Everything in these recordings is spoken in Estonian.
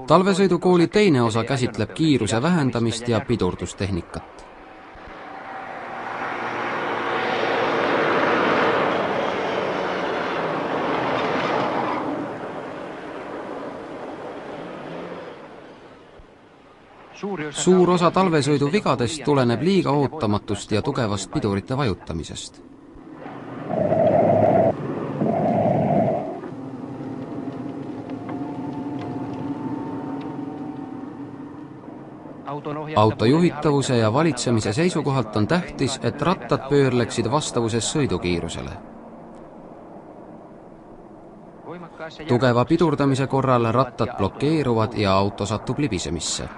Talvesõidukooli teine osa käsitleb kiiruse vähendamist ja pidurdustehnikat. Suur osa talvesõidu vigadest tuleneb liiga ootamatust ja tugevast pidurite vajutamisest. Auto juhitavuse ja valitsemise seisukohalt on tähtis, et rattad pöörleksid vastavuses sõidukiirusele. Tugeva pidurdamise korral rattad blokeeruvad ja auto satub libisemisse.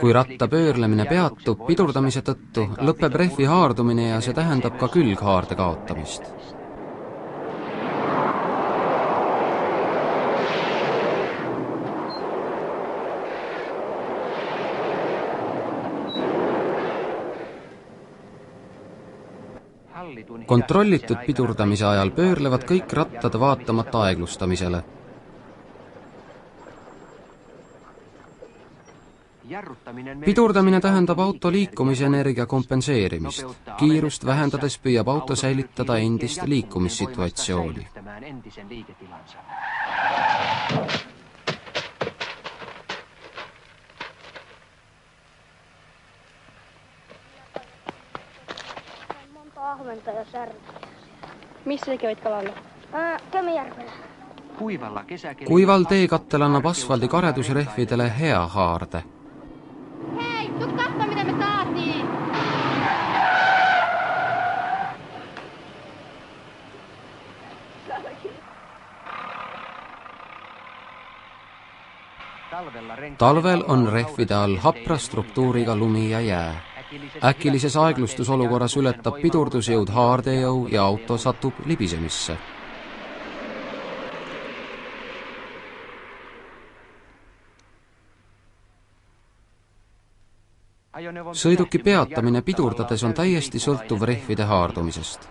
Kui ratta pöörlemine peatub pidurdamise tõttu, lõpeb rehvi haardumine ja see tähendab ka külghaarde kaotamist. Kontrollitud pidurdamise ajal pöörlevad kõik rattad vaatamata aeglustamisele. Pidurdamine tähendab auto liikumisenergia kompenseerimist. Kiirust vähendades püüab auto säilitada endist liikumissituatsiooni. Monta ahventa ja särkiä. Missä ne kävit kalalla? Kemijärvellä. Kuival teekattel annab asfaldi karedusrehvidele hea haarde. Hei, tuu katso mitä me saatiin! Talvel on rehvide all hapra struktuuriga lumi ja jää. Äkilises aeglustusolukorras ületab pidurdusjõud haardejõu ja auto satub libisemisse. Sõiduki peatamine pidurdades on täiesti sõltuv rehvide haardumisest.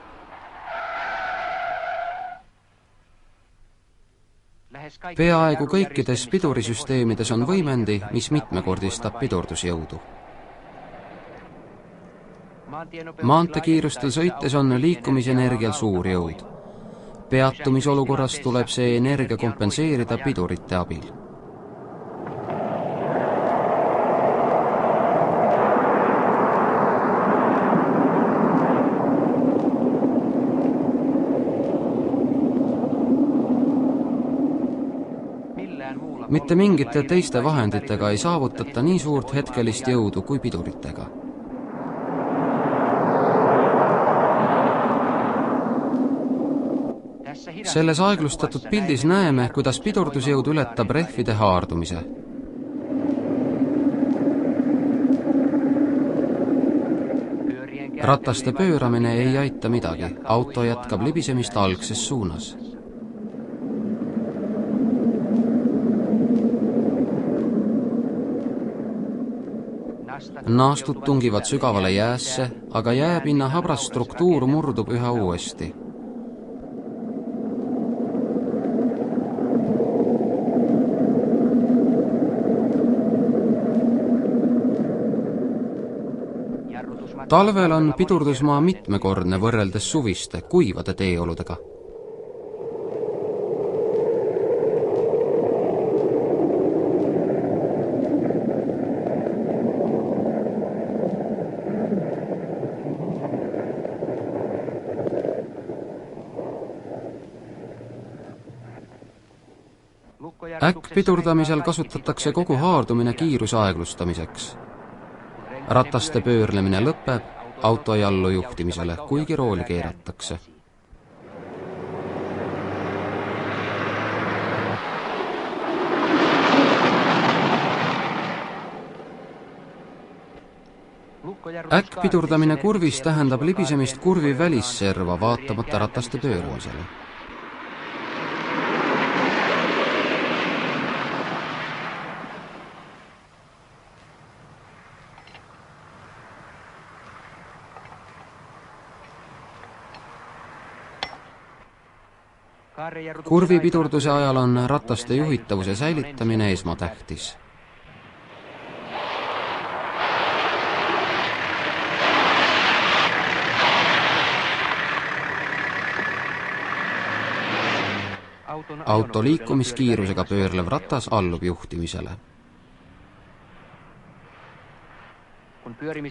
Peaaegu kõikides pidurisüsteemides on võimendi, mis mitmekordistab pidurdusjõudu. Maantekiirustel sõites on liikumisenergial suur jõud. Peatumisolukorras tuleb see energia kompenseerida pidurite abil. Mitte mingite teiste vahenditega ei saavutata nii suurt hetkelist jõudu kui piduritega. Selles aeglustatud pildis näeme, kuidas pidurdusjõud ületab rehvide haardumise. Rataste pööramine ei aita midagi. Auto jätkab libisemist algses suunas. Naastud tungivad sügavale jäässe, aga jääpinna habras struktuur murdub üha uuesti. Talvel on pidurdusmaa mitmekordne võrreldes suviste, kuivade teeoludega. Äkkpidurdamisel kasutatakse kogu haardumine kiiruse aeglustamiseks. Rataste pöörlemine lõpeb, auto ei allu juhtimisele, kuigi rooli keeratakse. Äkkpidurdamine kurvis tähendab libisemist kurvi välisserva vaatamata rataste pööramisele. kurvi pidurduse ajal on rataste juhitavuse säilitamine esmatähtis. Auto liikumiskiirusega pöörlev ratas allub juhtimisele.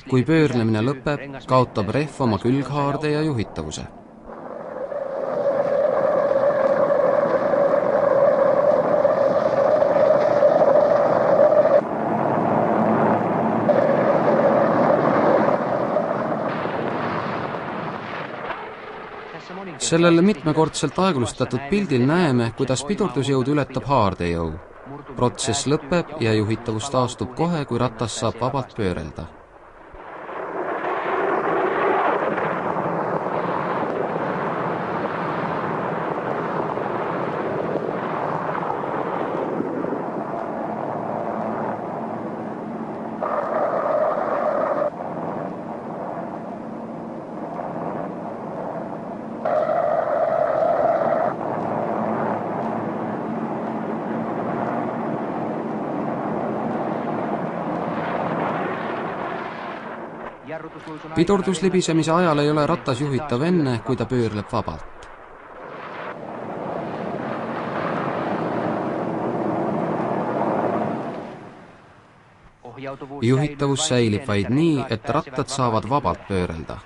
Kui pöörlemine lõpeb, kaotab rehv oma külghaarde ja juhitavuse. Sellel mitmekordselt aeglustatud pildil näeme, kuidas pidurdusjõud ületab haardejõu. Protsess lõpeb ja juhitavus taastub kohe, kui ratas saab vabalt pöörelda. Pidurduslibisemise ajal ei ole ratas juhitav enne, kui ta pöörleb vabalt. Juhitavus säilib vaid nii, et rattad saavad vabalt pöörelda.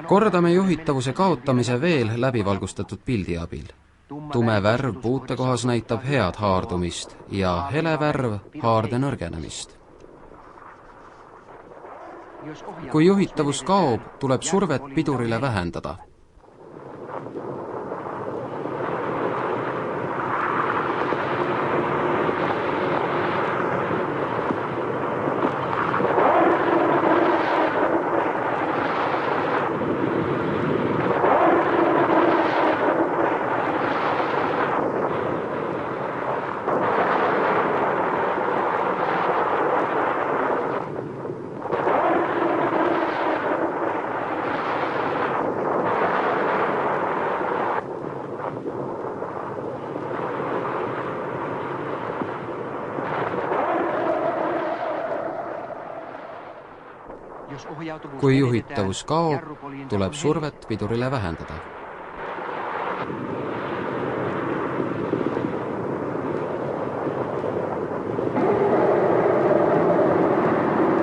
Kordame juhitavuse kaotamise veel läbivalgustatud pildi abil. Tume värv puute kohas näitab head haardumist ja hele värv haarde nõrgenemist. Kui juhitavus kaob, tuleb survet pidurile vähendada. Kui juhitavus kaob, tuleb survet pidurile vähendada.